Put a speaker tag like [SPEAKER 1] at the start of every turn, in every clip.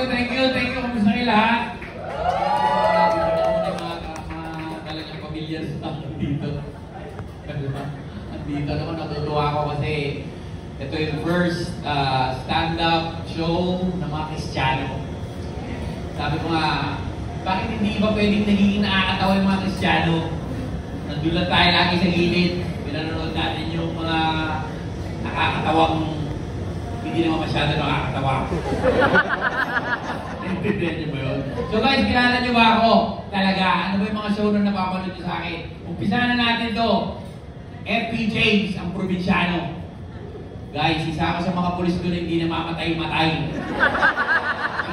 [SPEAKER 1] Thank you. Kamusta kayo lahat? Talagang pamilya sa dito. Andito naman, natutuwa ako kasi ito yung first stand-up show ng mga Kristiyano. Sabi ko nga, bakit hindi ba pwedeng nagiging nakakatawa yung mga Kristiyano? Nandun lang tayo lagi sa gilid. Pinanonood natin yung mga nakakatawang hindi naman masyado nakakatawa. Naintindihan niyo ba yun? So guys, kilala niyo ba ako? Talaga, ano ba yung mga show na napapanood niyo sa akin? Umpisa na natin to. FP James, ang probinsyano. Guys, isa ako sa mga pulis doon hindi na mamatay-matay.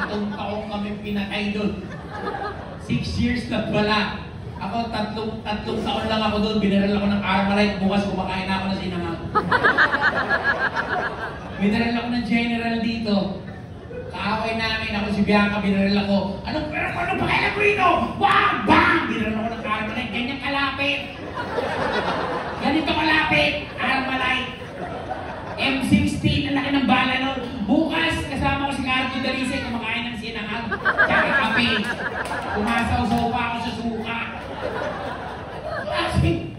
[SPEAKER 1] Itong taong kami pinatay doon. 6 years na wala. Ako, tatlong taon lang ako doon. Binaral ako ng Armalite. Bukas kumakain ako ng sinangag. Binaral ako ng general dito. Kaaway namin. Ako si Bianca, binaral ako. Anong pakailan ko ito? Bang! Bang! Binaral ako ng Armalite. Ganyan kalapit. Ganito kalapit. Armalite. M16. Ang laki ng bala nun. Bukas, kasama ko si Cardo Dalisay. Kumakain ng sinangag. Tsaka kape. Pumasaw-saw pa ako sa suka. Kasi,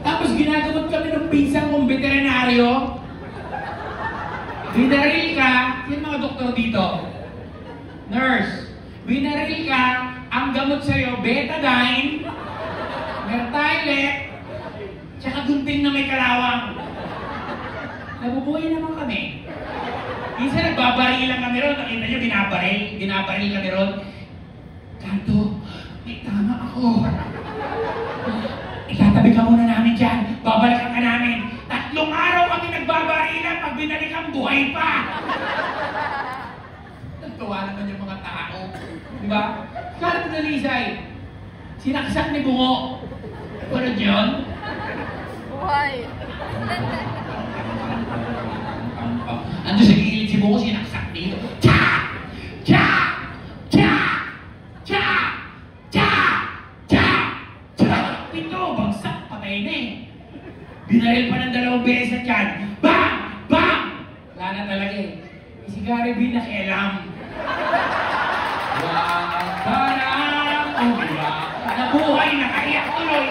[SPEAKER 1] tapos ginagamot kami ng pinsang kong veterinaryo. Binaril ka, yung mga doktor dito. Nurse, binaril ka, ang gamot sa'yo, betadine, Mertilet, tsaka gunting na may kalawang. Nabubuhay naman kami. Minsan nagbabaril lang kami ron, nakita nyo, binabaril kami ron. Kanto, may tama ako. Itatabi ka muna namin dyan. Babalikan ka namin. 3 araw kami nagbabarilan. Pag binalikan, buhay pa. Nagtawa naman yung mga tao. Diba? Cardo Dalisay. Sinaksak ni Bungo. Parang yun?
[SPEAKER 2] Buhay.
[SPEAKER 1] Ando sa gilid si Bungo, sinaksak dito. Tsa! Tsa! Tsa! Tsa! Tsa! Tsa! Tsa! Ito, bagsak, patay na eh. Binaril pa ng 2 beses at yan. Bang! Bang! Wala na talaga eh. Si Gary B nakialam. Wang parang umiyak. Nabuhay, nakaiyak tuloy.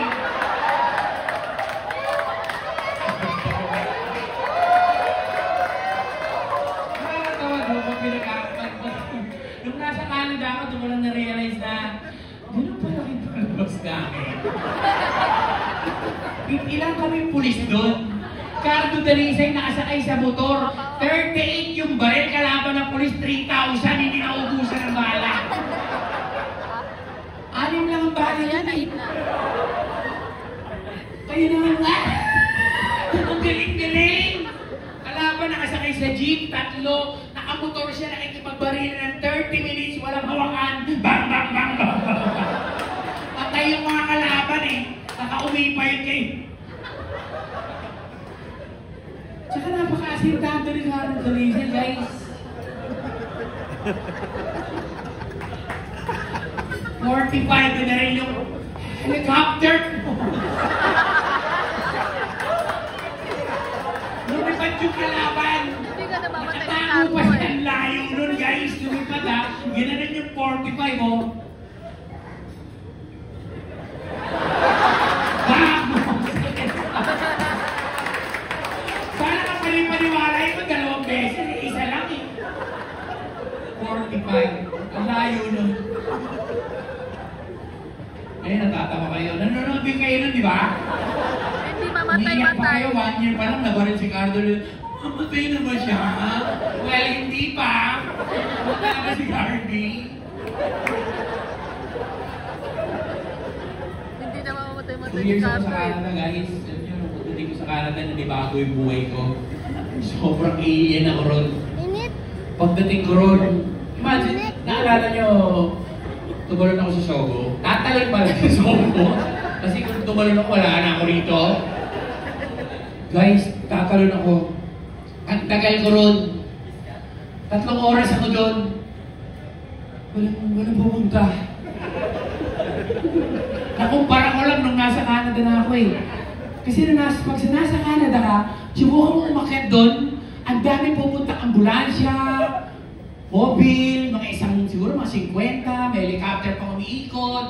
[SPEAKER 1] Nakakatawa doon pag pinagkakapag. Nung nasa Canada ako, doon ko lang na-realize na ganun pala rin palabas namin. Ilan kami pulis doon? Cardo Dalisay nakasakay sa motor. 38 yung baril, kalaban ng pulis 3,000, hindi naubusan ng bala. 6 lang ang bala yan eh. Kayo naman nga. Ang galing-galing. Kalaban nakasakay sa jeep, 3. Nakamotor siya, nakikipagbaril ng 30 minutes, walang hawakan. Bang, bang, bang, bang, bang. Patay yung mga kalaban eh. Nakauwi pa yun kayo. Tsaka napaka-asintado ni Cardo Dalisay, guys. 45 na rin yung helicopter. Lumipad yung kalaban.
[SPEAKER 2] Hindi ka namamatay ng
[SPEAKER 1] Nakatago
[SPEAKER 2] tago
[SPEAKER 1] pa
[SPEAKER 2] eh.
[SPEAKER 1] siya layo nun, guys. Lumipad ha. Ginanan yung 45, oh. Sana kapalipaniwala yun, 2 beses, isa lang eh. 45. Ang layo nun. Eh, natatawa kayo. Nanonood din kayo nun, di ba?
[SPEAKER 2] Hindi
[SPEAKER 1] Umiiyak pa
[SPEAKER 2] mamatay-matay.
[SPEAKER 1] kayo, 1 year pa lang, nabaril si Cardo. Mamatay na ba siya? Well, hindi pa. Wala ba si Cardi?
[SPEAKER 2] Hindi na mamamatay-matay
[SPEAKER 1] 2
[SPEAKER 2] ni
[SPEAKER 1] years ako sa
[SPEAKER 2] Cardo eh.
[SPEAKER 1] Canada, guys. Alam niyo, nung pupunta ko sa Canada, nanibago yung buhay ko. Sobrang alien ako ron.
[SPEAKER 2] Init.
[SPEAKER 1] Pagdating ko ron, imagine, naalala niyo, tumalon ako sa Sogo. Tatalon pala sa Sogo. Kasi kung tumalon ako, wala na ako rito. Guys, tatalon ako. Ang tagal ko ron. 3 oras ako doon. Walang pumunta. Nakumpara ko lang nung nasa Canada na ako eh. Kasi pag nasa Canada ka, subukan mo umakyat doon, ang dami pupunta ambulansya, mobile, mga siguro mga 50, may helicopter pa umiikot,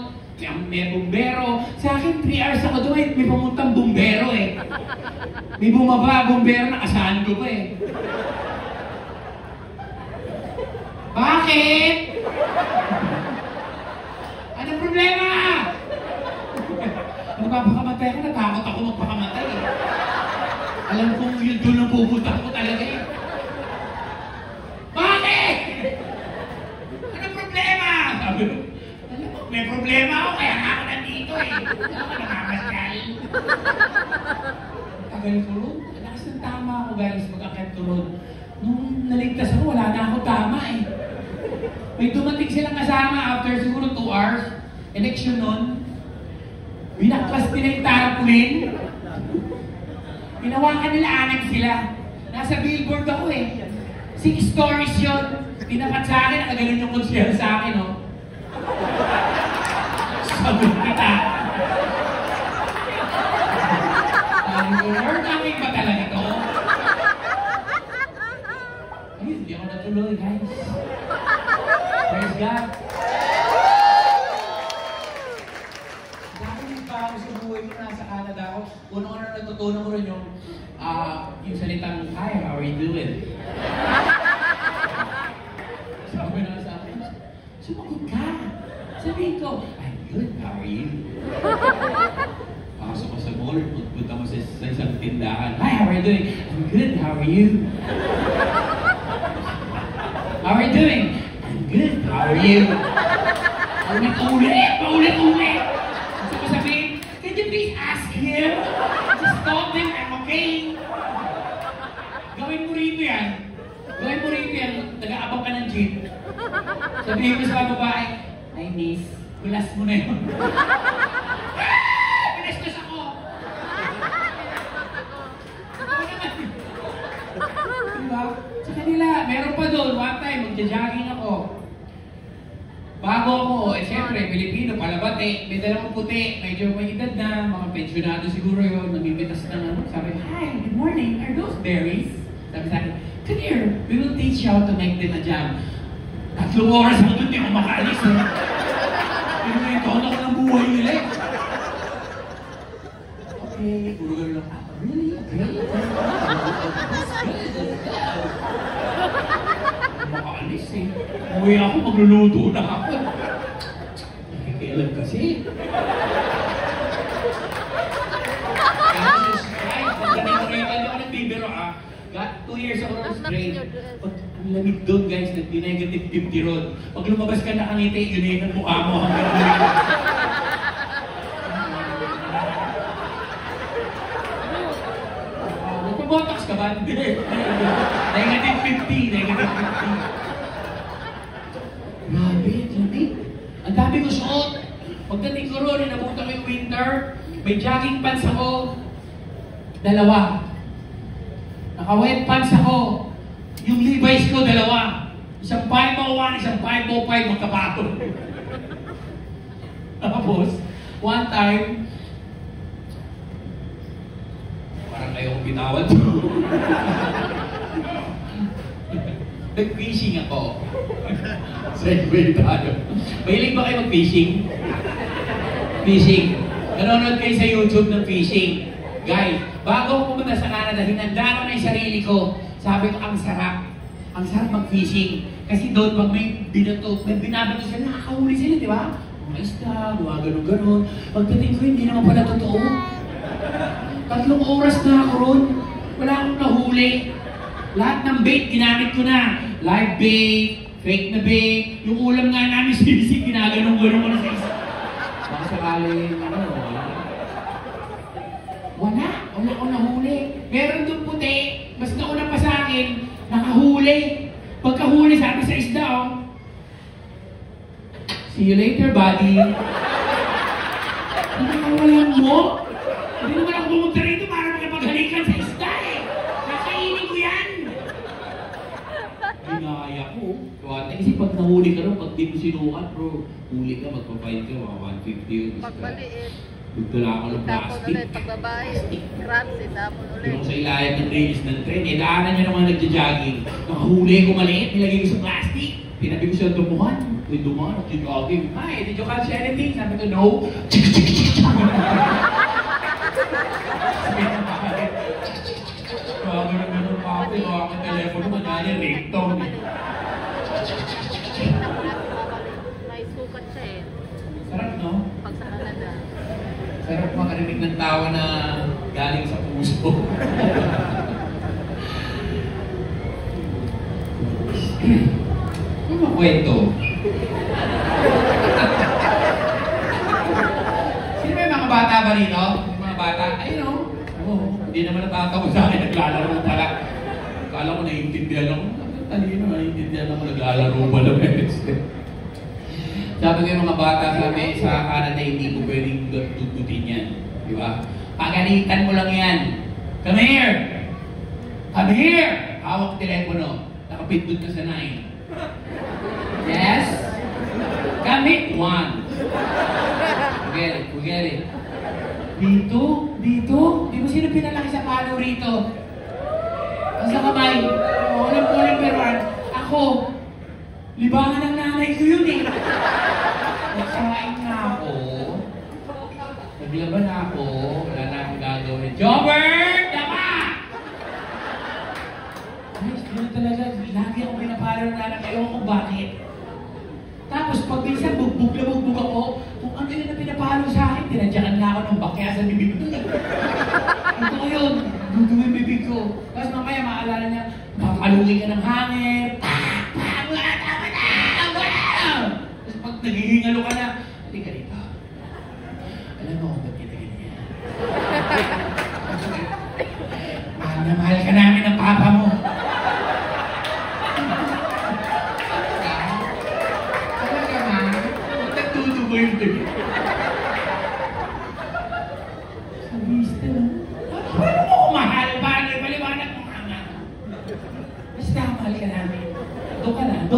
[SPEAKER 1] may bumbero. Sa akin, 3 hours ako doon, may pumuntang bumbero eh. May bumaba, bumbero, nakasahan ko pa eh. Bakit? Anong problema? Magpapakamatay ako, natakot ako magpakamatay eh. Alam kong yun doon ang pupunta ko talaga eh. Bakit? Anong problema? Sabi ko, alam mo, may problema ako, kaya nga ako nandito eh. Ako nakakasyal. Tagal ko ron. Lakas ng tama ako guys, mag-akit ko ron. Nung naligtas ako, wala na ako tama eh. May dumating silang kasama after siguro 2 hours. Election nun. Binaklas nila yung tarpaulin. Pinawakan nila anak sila. Nasa billboard ako eh. 6 stories yun. Pinakat sa akin, nakaganon yung konsyel sa akin, oh. Sabi kita. We're coming ba talaga to? Ay, hindi ako natuloy, guys. Praise God. Dahil pa ako sa buhay ko, nasa Canada ako. Unang-una natutunan ko rin yung salitang, "Hi, how are you doing?" Sabi na sa akin, sumagot ka. Sabihin ko, "I'm good, how are you?" Pasok ko sa mall, punta mo sa isang tindahan, "Hi, how are you doing?" "I'm good, how are you?" "How are you doing?" "I'm good, how are you?" Ulit-ulit, paulit-ulit. Gusto ko sabihin, "Can you please ask him? Just stop him, I'm okay." Gawin mo rito yan. Gawin mo rito yan. Nag-aabang ka ng jeep. Sabihin mo sa babae, "Ay, miss, kulas mo na yun." Pinestos ako. Diba? Sa kanila, meron pa doon. One time, magja-jogging ako. Bago ako, siyempre, Pilipino, palabate, may dalawang puti, medyo may edad na, mga pensyonado siguro yun, namimitas na ano. Sabi, "Hi, good morning, are those berries?" Sabi sa akin, "Come here, we will teach you how to make them a jam." 3 oras ako doon, di ako makaalis eh. Pinuwento ako ng buhay nila eh. Okay, puro gano'n lang, "Really? Okay. Makaalis eh. Uwi ako, magluluto na ako. Nakikialam kasi. Jesus Christ, pagka-decorated ako ng bibero ah. 2 years ako ng straight. Ang lamig doon guys, nag-negative 50 ron. Pag lumabas ka nakangiti, yun yun ang mukha mo hanggang ulit. Botox ka ba? Hindi. Negative 50, negative 50. Grabe, lamig. Ang dami ko suot. Pagdating ko ron, inabutan ko yung winter, may jogging pants ako. 2. Naka-wet pants ako. Yung Levi's ko, 2. Isang 501, isang 505, magkapatol. Tapos, one time, parang ayokong bitawan to. Nag-fishing ako. Segway tayo. Mahilig ba kayo mag-fishing? Fishing. Nanonood kayo sa YouTube ng fishing. Guys, bago ako pumunta sa Canada, hinanda ko na yung sarili ko. Sabi ko, ang sarap. Ang sarap mag-fishing. Kasi doon, pag may binabato sila, nakakahuli sila, di ba? Mga isda, mga ganun-ganun. Pagdating ko, hindi naman pala totoo. 3 oras na ako ron. Wala akong nahuli. Lahat ng bait, ginamit ko na. Live bait, fake na bait. Yung ulam nga namin, sinisig, ginaganong-ganong ko na sa isa. Baka sakaling, wala akong nahuli. Meron doon puti, mas nauna pa sa akin, nakahuli. Pagkahuli, sabi sa isda, oh, "See you later, buddy." Hindi ka walang mo. Hindi naman ako pumunta rito para makipaghalikan sa isda eh. Kakainin ko yan. Ginaya ko. Kasi pag nahuli ka rin, pag di mo sinukat, bro, huli ka, magpapayad ka, mga 150 yun.
[SPEAKER 2] Pagmaliit.
[SPEAKER 1] Nagdala ako ng
[SPEAKER 2] Tapon
[SPEAKER 1] plastic.
[SPEAKER 2] ulit, pagbabae. Crabs, tapon ulit.
[SPEAKER 1] Yung sa ilalim ng release ng tren, daanan nyo naman nagja-jogging. Nakahuli ko maliit, nilagay ko sa plastic. Pinabi ko siya dumuhan. Uy, dumuhan. Jogging. Hi, did you catch anything? Sabi ko, no. Gano'n pa ako. Yung aking telepono, manyari, ringtone.
[SPEAKER 2] May sukat siya eh.
[SPEAKER 1] Sarap, no?
[SPEAKER 2] Pag sa Canada.
[SPEAKER 1] Sarap makarinig ng tawa na galing sa puso. Ano kwento? Sino ba yung mga bata ba rito? Yung mga bata? Ayun o. Oo, hindi naman natatawa sa akin. Naglalaro pala. Akala ko naiintindihan ako. Talino, naiintindihan ako. Naglalaro pala. Sabi ko yung mga bata sabi sa Canada, hindi ko pwedeng tututin yan. Di ba? Pagalitan mo lang yan. Come here! Come here! Hawak telepono. Nakapindot ka sa 9. Yes? Commit 1. Forget it. Dito? Di ba sino pinalaki sa palo rito? Ang sa kamay. Walang peruan. Ako, libangan ng nanay ko yun eh. Nagsaing na ako. Naglaban ako. Wala na akong gagawin. Jobber! Dama! Ay, yun talaga. Lagi ako pinapalo ng nanay. Ewan ko bakit. Tapos pag minsan bugbog na bugbog ako, kung ano yun na pinapalo sa akin, tinadyakan na ako ng bakya sa bibig ko. Ito ko yun. Duduwin bibig ko. Tapos mamaya maalala niya, mapalungin ka ng hangin. Tapos pag naghihingalo ka na, hindi ka dito. Alam mo kung ba't kita ganyan? Mahal na mahal ka namin ng papa mo. Talaga ma? Nagtutubo yung bibig. Sabista na. Paano mo ko mahal? Paano? Paliwanag mo nga nga. Basta mahal ka namin. Doon ka na.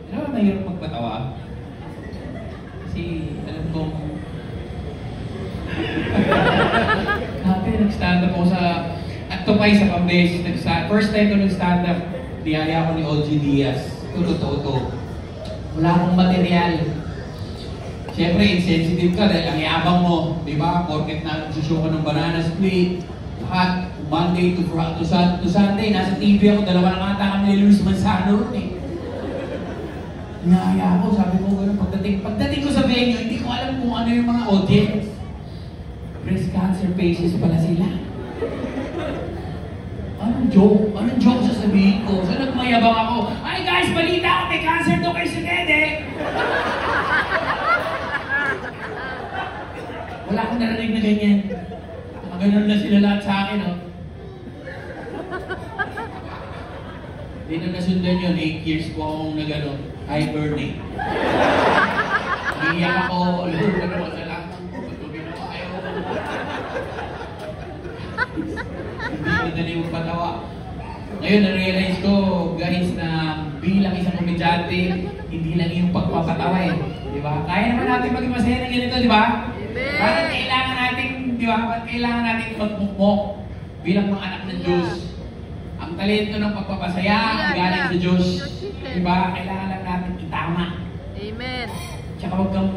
[SPEAKER 1] Alam mo, mahirap magpatawa. Kasi alam kong dati nag-stand up ako sa Tupay sa Pambes. First time ko nag-stand up, niyaya ko ni OG Diaz. Totoo to. Wala akong material. Siyempre, insensitive ka dahil ang yabang mo. Di ba? Porket na nagsushow ka ng banana split. Lahat, Monday to Sunday, nasa TV ako, dalawa na kanta kami ni Luis Manzano ron eh. Niyaya ko, sabi ko gano'n, pagdating ko sa venue, hindi ko alam kung ano yung mga audience. Breast cancer patients pala sila. Anong joke sasabihin ko? So nagmayabang ako, ay guys, balita ako, may cancer to kayo sa dede. Wala akong narinig na ganyan. Nakaganon na sila lahat sa akin, oh. Hindi na nasundan yun, 8 years po akong nagano, hiberning. Umiiyak ako, alam ko naman sa lahat ng pagtugin ako kayo. Hindi madali yung patawa. Ngayon, na-realize ko, guys, na bilang isang komedyante, hindi lang yung pagpapatawa eh. Di ba? Kaya naman natin maging masaya ng ganito, di ba? Bakit kailangan natin, di ba? Bakit kailangan natin magmukmok bilang mga anak ng Diyos? Ang talento ng pagpapasaya, ang galing sa Diyos. Di ba? Kailangan lang natin itama.
[SPEAKER 2] Amen.
[SPEAKER 1] Tsaka huwag kang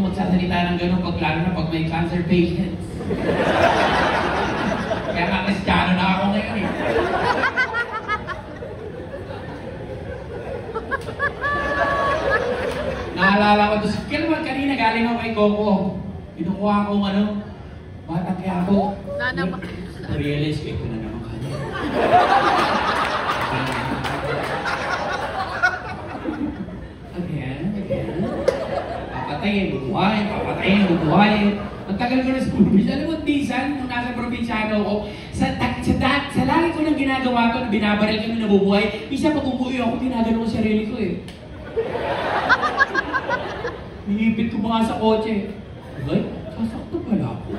[SPEAKER 1] magsasalita ng gano'n lalo na pag may cancer patients. Kaya nga Kristiyano na ako ngayon eh. Naalala ko doon, kaya naman kanina galing ako kay Coco. Kinukuha akong batang kaya ako. Realize ko, ito na naman kanya. Again. Papatayin, bubuhay. Ang tagal ko na sa probinsya. Alam mo, minsan, nung nasa probinsyano ako, sa lagi ko nang ginagawa ko, na binabaril kami nabubuhay, isa pag umuwi ako, ginagano ko sarili ko eh. Hinipit ko mga sa kotse. Ay, sasakto pala ako.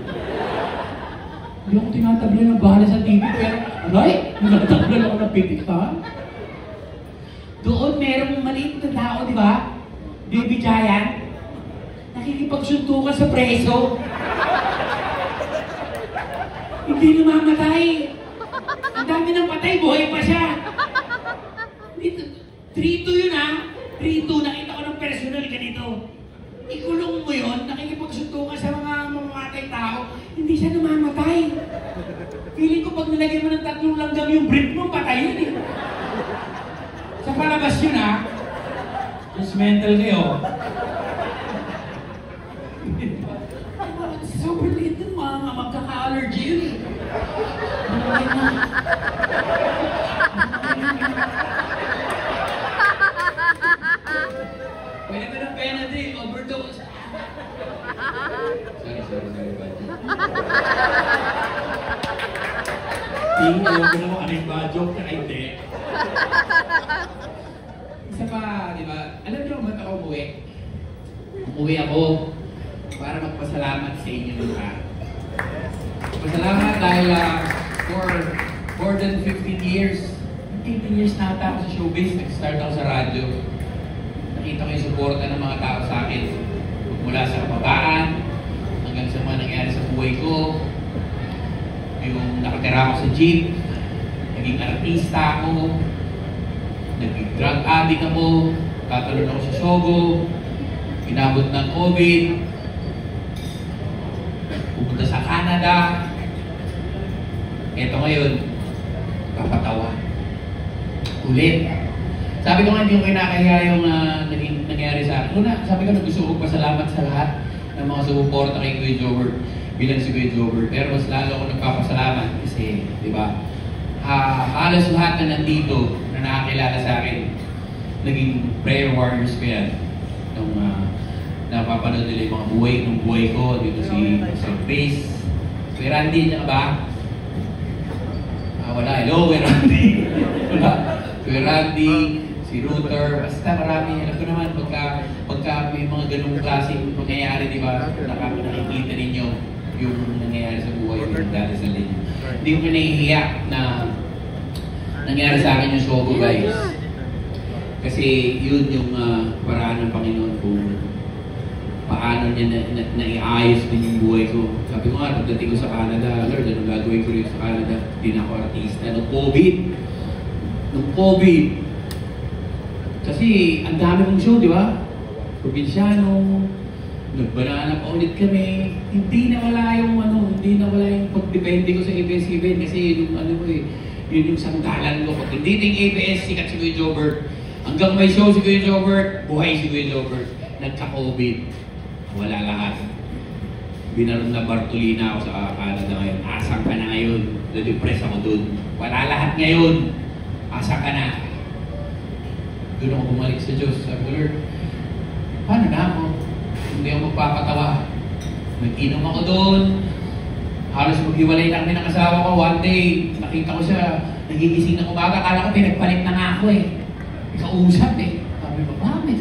[SPEAKER 1] Hindi ako tinatabla ng bahala sa TV, pero, aray, nagtatabla ako ng pipitan. Doon, merong maliit na tao, di ba? Baby Giant. nakikipagsuntukan sa preso. Hindi namamatay. Ang dami ng patay, buhay pa siya. 3-2 yun ha. 3-2, nakita ko ng personal ganito. Ikulong mo yun, nakikipagsuntukan sa mga mamamatay tao, hindi siya namamatay. Feeling ko pag nilagyan mo ng 3 langgam yung brief mo, patay yun eh. Sa palabas yun ha. Just mental kayo. Sobrang liit ng mga magkaka-allergy yun eh. Pwede ba ng Benadryl? Overdose. Sorry, Badyo. Tingin, alam ko naman ano yung joke na hindi. Isa pa, di ba? Alam niyo ba't ako umuwi? Umuwi ako para magpasalamat sa inyo lahat. Pasalamat dahil for more than 15 years, 18 years na ata ako sa showbiz, nag-start ako sa radyo. Nakita ko yung suporta ng mga tao sa akin. Mula sa kababaan, hanggang sa mga nangyari sa buhay ko. Yung nakatira ako sa jeep, naging artista ako, naging drug addict ako, tatalon ako sa Sogo, inabot ng COVID, pupunta sa Canada. Eto ngayon, papatawa. Ulit. Sabi ko nga, hindi ko kinakahiya yung nangyari sa akin. Una, sabi ko, gusto ko pasalamat sa lahat ng mga sumuporta kay Kuya Jobert bilang si Kuya Jobert. Pero mas lalo ako nagpapasalamat kasi, di ba, halos lahat na nandito na nakakilala sa akin, naging prayer warriors ko yan. Nung napapanood nila yung mga buhay ko, dito si Grace. Kuya Randy, niya ba? Wala. Hello, Kuya Randy. Wala. Kuya Randy, si Ruther, basta marami. Alam ko naman, pagka may mga ganung klaseng mangyayari, di ba, nakikita ninyo yung nangyayari sa buhay ko, yung dati sa linyo. Hindi ko nahihiya na nangyari sa akin yung Sogo, guys. Kasi yun yung paraan ng Panginoon kung paano niya naiayos din yung buhay ko. Sabi ko nga, pagdating ko sa Canada, Lord, anong gagawin ko rin sa Canada? Hindi na ako artista. Nung COVID. Kasi ang dami kong show, di ba? Probinsyano, nagbanana pa ulit kami. Hindi nawala yung pagdepende ko sa ABS-CBN kasi yung yun yung sandalan ko. Pag hindi ting ABS, sikat si Kuya Jobert. Hanggang may show si Kuya Jobert, buhay si Kuya Jobert. Nagka-COVID. Wala lahat. Binaron na Bartolina ako sa Canada ngayon. Asang ka na ngayon. Na-depress ako dun. Wala lahat ngayon. Asang ka na. Doon ako bumalik sa Diyos. Sabi ko, Lord, paano na ako? Hindi ako magpapatawa. Nag-inom ako doon. Halos maghiwalay na kami ng asawa ko. One day, nakita ko siya. Nagigising na umaga. Akala ko pinagpalit na nga ako eh. Kausap eh. Sabi ko, may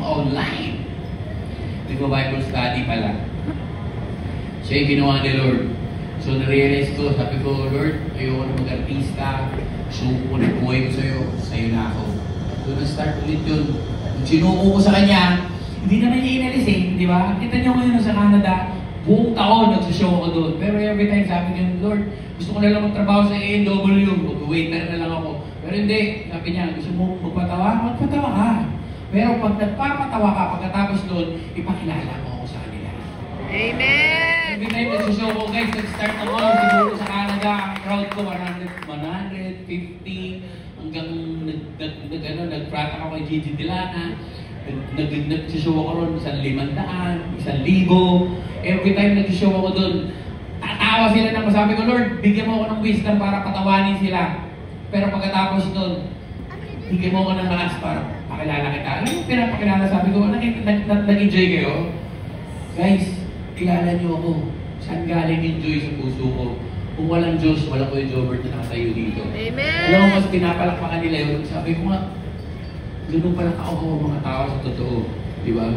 [SPEAKER 1] online. Nag-Bible study pala. Siya yung ginawa ni Lord. So, na-realize ko, sabi ko, Lord, ayoko na mag-artista. Suko na buhay ko sa'yo na ako. Doon na-start ulit yun. Nung sinuko ko sa kanya, hindi naman niya inalis eh, di ba? Kita niyo ngayon sa Canada, buong taon nagsishow ako doon. Pero every time sabi niya, Lord, gusto ko na lang magtrabaho sa A&W, mag-waiter na lang ako. Pero hindi, sabi niya, gusto mo magpatawa? Magpatawa ka. Pero pag nagpapatawa ka, pagkatapos doon, ipakilala mo ako sa kanila.
[SPEAKER 2] Amen!
[SPEAKER 1] Every time nagsishow ko, guys, nag-start ako, siguro sa Canada, ang crowd ko 150, hanggang nag-prata ako kay Gigi Dilana. Nag-show ako ron, 1,500, 1,000. Every time nag-show ako doon, tatawa sila ng masabi ko, Lord, bigyan mo ako ng wisdom para patawanin sila. Pero pagkatapos doon, bigyan mo ako ng lakas para pakilala kita. Alam mo, pinapakilala, sabi ko, nag-enjoy kayo? Guys, kilala niyo ako. Saan galing yung joy sa puso ko? Kung walang Diyos, walang Kuya Jobert na nakatayo dito.
[SPEAKER 2] Amen!
[SPEAKER 1] Alam mo, mas pinapalakpakan nila yun. Sabi ko nga, ganun pala ako mga tao sa totoo. Di ba?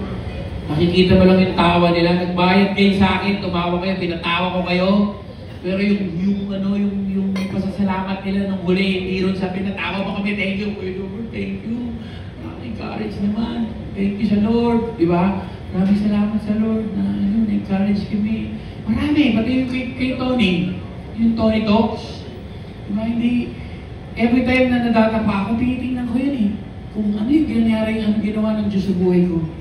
[SPEAKER 1] Makikita mo lang yung tawa nila. Nagbayad kayo sa akin, tumawa kayo, pinatawa ko kayo. Pero yung pasasalamat nila nung huli, hindi ron sa pinatawa mo kami, thank you, Kuya Jobert, thank you. Nakaka-encourage naman. Thank you sa Lord. Di ba? Maraming salamat sa Lord na encourage kami. Marami, pati yung kay Tony. Yung Tony Talks. Diba, hindi, every time na nadata pa ako, tinitingnan ko yun eh. Kung ano yung ginawa ng Diyos sa buhay ko.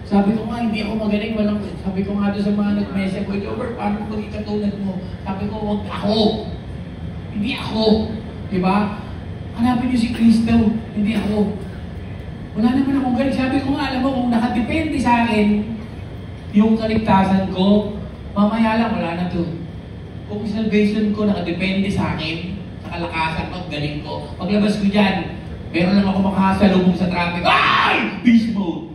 [SPEAKER 1] Sabi ko nga, hindi ako magaling, sabi ko nga doon sa mga nag-message ko, Jobert, paano maging katulad mo? Sabi ko, huwag ako. Hindi ako. Diba? Hanapin niyo si Kristo, hindi ako. Wala naman akong galing. Sabi ko nga, alam mo, kung nakadepende sa akin, yung kaligtasan ko, mamaya lang, wala na to. Kung salvation ko nakadepende sa akin, sa kalakasan ko, galing ko, paglabas ko dyan, meron lang ako makasalubong sa traffic. Ay! Beast mode!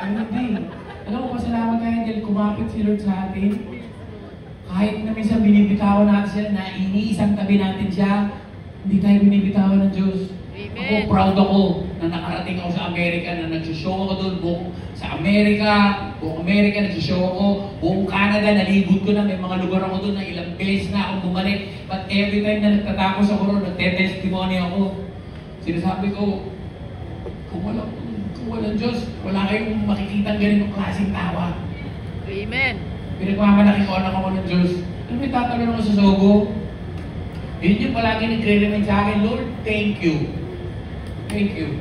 [SPEAKER 1] Hindi. Alam mo, pasalamat tayo dahil kumapit si Lord sa atin. Kahit na minsan binibitawan natin siya, na iniisang tabi natin siya, hindi tayo binibitawan ng Diyos.
[SPEAKER 2] Amen.
[SPEAKER 1] Ako, proud ako na nakarating ako sa Amerika, na nag-show ako doon, sa Amerika, buong Amerika, nag-show ako, buong Canada, nalibot ko na, may mga lugar ako doon na ilang beses na akong bumalik. But every time na nagtatapos ako ron, nagte-testimony ako. Sinasabi ko, kung walang Diyos, wala kayong makikitang ganitong klaseng tawa.
[SPEAKER 2] Amen.
[SPEAKER 1] Pinagmamalaki ko ako ng Diyos. Ano may tatanong ako sa Sogo? Yun yung palagi nagre-remind sa akin, Lord, thank you. Thank you.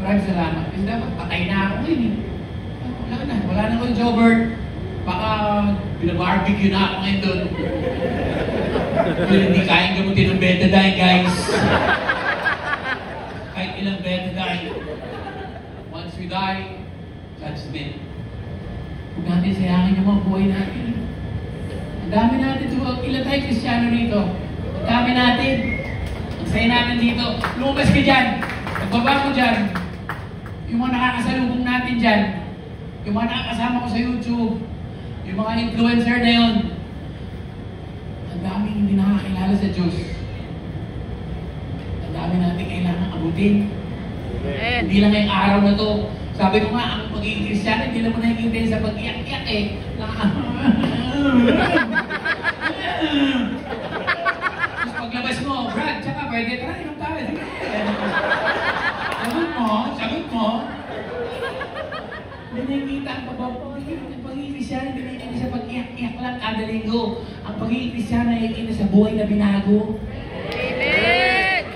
[SPEAKER 1] Maraming salamat. Kasi dapat patay na ako ngayon eh. Wala na akong Jobert. Baka binabarbecue na ako ngayon doon. Hindi kayang gamutin ng betadine, guys. Kahit ilang betadine. Once we die, judgment. Huwag natin sayangin yung mga buhay natin. Ang dami natin, ilan tayo Kristiyano rito? Ang dami natin. Ang saya natin dito. Lumabas ka dyan. Magbaba mo dyan. Yung mga nakakasalubong natin dyan. Yung mga nakakasama ko sa YouTube. Yung mga influencer na yun. Ang daming hindi nakakilala sa Diyos. Ang dami natin kailangan abutin.
[SPEAKER 2] Amen.
[SPEAKER 1] Hindi lang ngayong araw na to. Sabi ko nga, ang pagiging Kristiyano, hindi lang mo nakikita sa pag-iyak-iyak eh. Tapos paglabas mo, Brad, tsaka pwede ka na, inom tayo. Sagot mo. Hindi nakikita ang pagiging Kristiyano, hindi nakikita sa pag-iyak-iyak lang kada linggo. Ang pagiging Kristiyano ay nakikita sa buhay na binago.
[SPEAKER 2] Amen.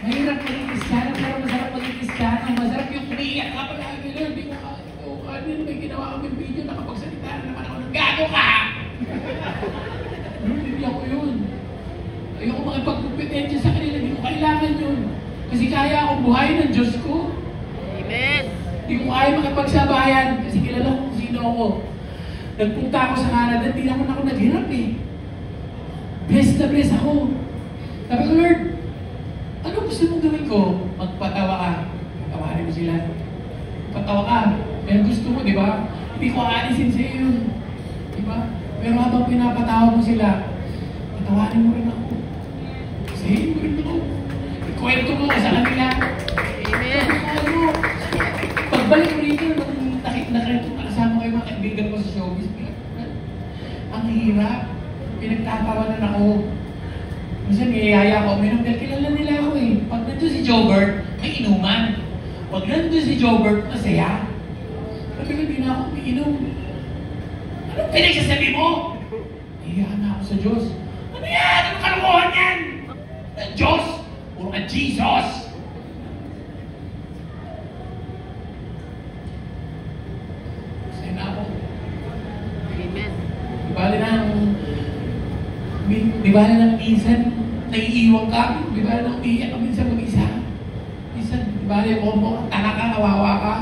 [SPEAKER 1] Mahirap maging Kristiyano, pero masarap maging Kristiyano. Masarap yung umiiyak ka pala. Hindi ko ano, may ginawa kami video, nakapagsalita na naman ako ng gago ka! Hindi ako yun. Ayoko makipagkumpetensya sa kanila, hindi ko kailangan yun. Kasi kaya akong buhayin ng Diyos ko.
[SPEAKER 2] Amen.
[SPEAKER 1] Hindi ko kaya makipagsabayan kasi kilala ko kung sino ako. Nagpunta ako sa Canada, hindi naman ako naghirap eh. Blessed na blessed ako. Sabi ko, Lord, ano gusto mong gawin ko? Magpatawa ka. Patawarin mo sila. Patawa ka. Pero gusto mo, di ba? Hindi ko aalisin sa iyo yun. Di ba? Pero habang pinapatawa mo sila, patawarin mo rin ako. Sayin mo rin ako. Ikwento mo sa kanila.
[SPEAKER 2] Amen.
[SPEAKER 1] Pagbalik mo rito, nung nakasama ko yung mga kaibigan ko sa showbiz, ang hirap. Pinagtatawanan ako. Minsan niyayaya ako, minum dahil kilala nila ako eh. Pag nandun si Jobert, may inuman. Pag nandun si Jobert, masaya. Sabi ko, hindi na ako umiinom. Anong pinagsasabi mo? Iyahan na ako sa Diyos. Ano yan? Anong kalukuhan yan? Ang Diyos? Puro ka Jesus! Masaya na ako.
[SPEAKER 2] Amen.
[SPEAKER 1] Di ba na minsan naiiwan ka? Di ba na umiiyak ka minsan mag-isa? Minsan, di ba na yung tanga ka, kawawa ka?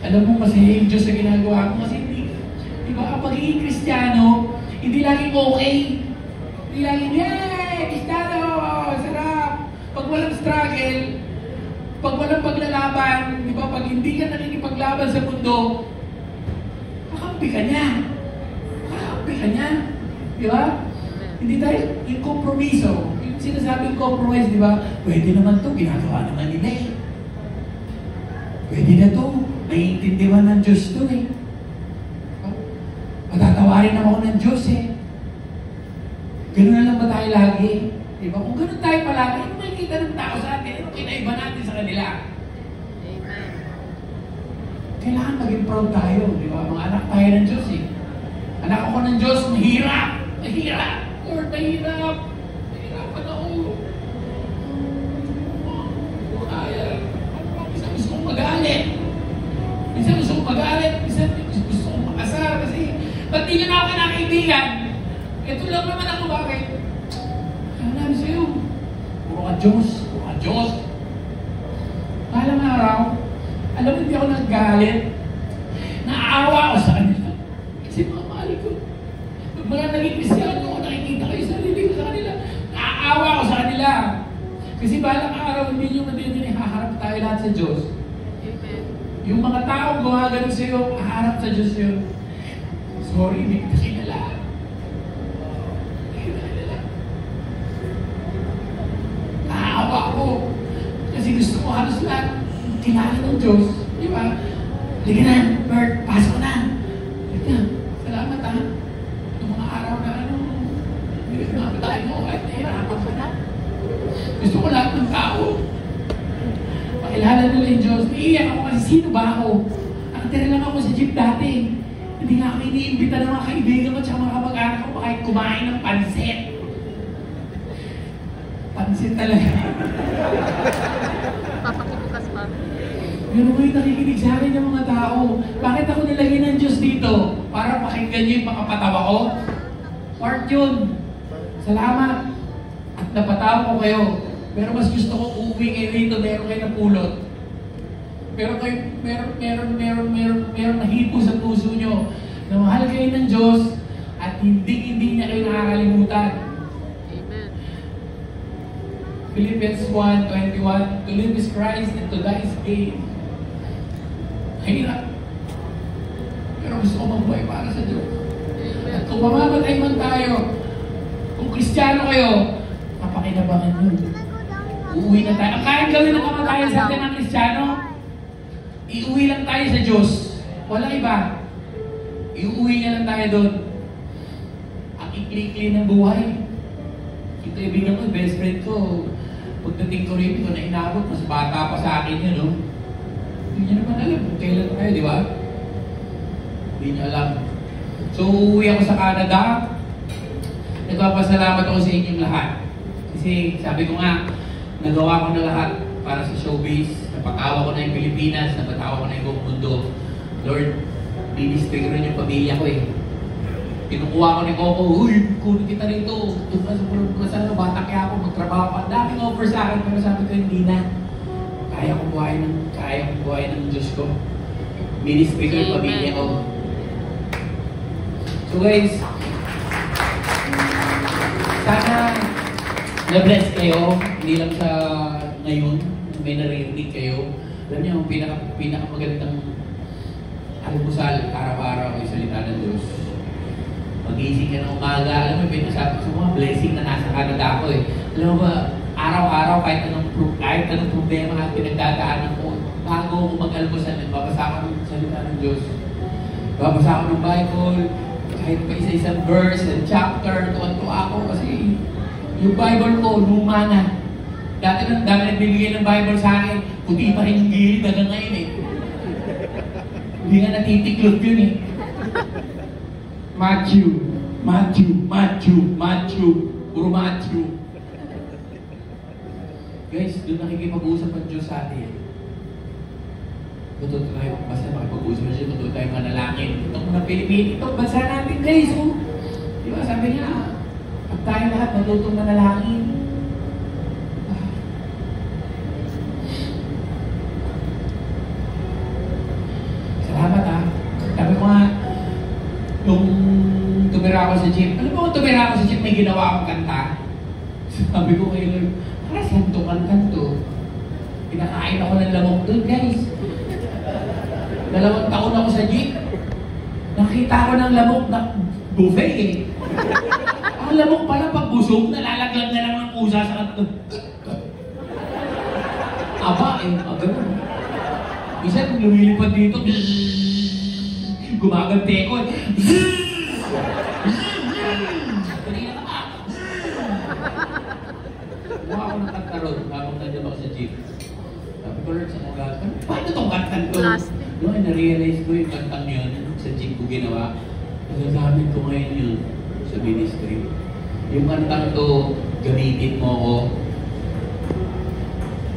[SPEAKER 1] Alam mo, masaya yung Diyos sa ginagawa ko kasi di ba, ang pagiging Kristiyano, hindi laging okay. Hindi laging, yay! Kristiyano! Sarap! Pag walang struggle, pag walang paglalaban, di ba, pag hindi ka nakikipaglaban sa mundo, kakampi ka niya. Kakampi ka niya. Di ba? Hindi tayo, yung kompromiso, yung sinasabing compromise, di ba? Pwede naman to, ginagawa naman nila eh. Pwede na to, naiintindihan ng Diyos to eh. Matatawarin naman ako ng Diyos eh. Ganun na lang ba tayo lagi? Di ba? Kung ganun tayo palagi, ano makikita ng tao sa atin? Ano kinaiba natin sa kanila?
[SPEAKER 2] Amen.
[SPEAKER 1] kailangan maging proud tayo, di ba? Mga anak tayo ng Diyos eh. Anak ako ng Diyos, mahirap! Mahirap! Lord, mahirap! Mahirapan ako! Minsan gusto kong magalit. Minsan gusto kong magalit. Minsan gusto kong makasar kasi ba't di nyo na ako kinakaibigan? Ito lang naman ako, bakit? Kaya namin sa'yo. Puro ka Diyos. Puro ka Diyos. Malang araw, alam mo, hindi ako naggalit. Naawa ako sa kanila. Kasi mga mahal ko. Pag mga naging Kristiyano, nakikita kayo sa sarili ko sa kanila. Naawa ako sa kanila. Kasi balang araw, hindi nyo madidin, haharap tayo lahat sa Diyos.
[SPEAKER 2] Amen.
[SPEAKER 1] Yung mga taong gumagano sa iyo, haharap sa Diyos yun. Sorry, hindi kita kinala. Hindi kita kinala. Naawa ako. Kasi gusto ko halos lahat kilala ng Diyos. Di ba? Liga na, Bert, pasok na. Liga, salamat ha. Yung mga araw na hindi ko nakapatay mo, kahit nahirapan ka na. Gusto ko lahat ng tao. Pakilala nila yung Diyos. Iiyak ako kasi sino ba ako? Nakatira lang ako sa jeep dati. Hindi nga ako iniimbita ng mga kaibigan ko at mga kamag-anak ko kahit kumain ng pansit. Pansit talaga.
[SPEAKER 2] Papakubukas pa.
[SPEAKER 1] Pero may nakikinig sa akin ng mga tao. Bakit ako nilagay ng Diyos dito? Para pakinggan niyo yung makapatawa ko? Part yun. Salamat. At napatawa ko kayo. Pero mas gusto ko uuwi kayo rito, meron kayo na pulot. Pero kayo, meron nahipo sa puso nyo na mahal kayo ng Diyos at hindi niya kayo nakakalimutan.
[SPEAKER 2] Amen.
[SPEAKER 1] Philippians 1:21, to live is Christ and to die is gain. Hirap. Pero gusto ko mabuhay para sa Diyos. At kung mamamatay man tayo, kung Kristiyano kayo, napakinabangan yun. Uuwi na tayo. Ang kaya gawin ng kamatayan sa atin ng Kristiyano, iuwi lang tayo sa Diyos. Wala iba. Iuwi niya lang tayo doon. Ang ikli-ikli ng buhay. Ito ibigan ko, best friend ko. Pagdating ko rin ko na inabot, mas bata pa sa akin yun, no? Hindi niya naman alam kung kailan tayo, di ba? Hindi niya alam. So, uuwi ako sa Canada. Nagpapasalamat ako sa inyong lahat. Kasi sabi ko nga, nagawa ko na lahat para sa showbiz. Napatawa ko na yung Pilipinas, napatawa ko na yung buong mundo. Lord, ministry ko rin yung pamilya ko eh. Kinukuha ko ni Coco, uy, kunin kita rito. Doon ka sa pulong ko sa bata kaya ako magtrabaho pa. Daming offer sa akin, pero sabi ko hindi na. Kaya kong buhay ng Diyos ko. Ministry ko yung pamilya ko. So guys, sana na-bless kayo, hindi lang sa ngayon, may naririnig kayo. Alam niyo, ang pinakamagandang almusal araw-araw ay salita ng Diyos. Mag-iising ka ng umaga, alam mo, pinasabi ko sa mga blessing na nasa Canada ako eh. Alam mo ba, araw-araw kahit anong problema at pinagdadaanan ko, bago ako mag-almusal, babasa ko ng salita ng Diyos. Babasa ko ng Bible, kahit pa isa-isang verse and chapter, tuwan-tuwa ako kasi yung Bible ko, luma na. Dati nagbibigay ng Bible sa akin, puti pa rin yung gilid hanggang ngayon eh. Hindi nga natitiklop yun eh. Matthew. Puro Matthew. Guys, doon nakikipag-usap ang Diyos sa atin. Totoo tayo, basta makipag-usap ang Diyos, totoo tayo manalangin. Itong mga Pilipino, itong bansa natin guys. Oh. Di ba, sabi niya, pag tayo lahat natutong manalangin. Salamat ha. Sabi ko nga, nung tumira ako sa jeep, alam mo kung tumira ako sa jeep, may ginawa akong kanta. Sabi ko kayo, para santo kanto. Pinakain ako ng lamok doon, guys. 2 taon ako sa jeep. Nakita ko ng lamok na buffet eh. Ang lamok pala pag busog, nalalaglag na lang ng pusa sa kanto. Aba eh, ganun. Isa kung lumilipad dito, gumagante ko eh. Kanina ka pa. Mukha ako ng kanta ron, habang nandiyan ako sa jeep. Sabi ko, Lord, sa mga gagawin, paano itong kantang to?
[SPEAKER 2] Plastic.
[SPEAKER 1] No, na-realize ko yung kantang yun, sa jeep ko ginawa. Magagamit ko ngayon yun sa ministry. Yung kantang to, gamitin mo ako.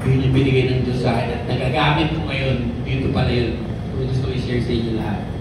[SPEAKER 1] Yun yung binigay ng Diyos sa akin at nagagamit ko ngayon. Ito pala yun. Gusto ko i-share sa inyo lahat.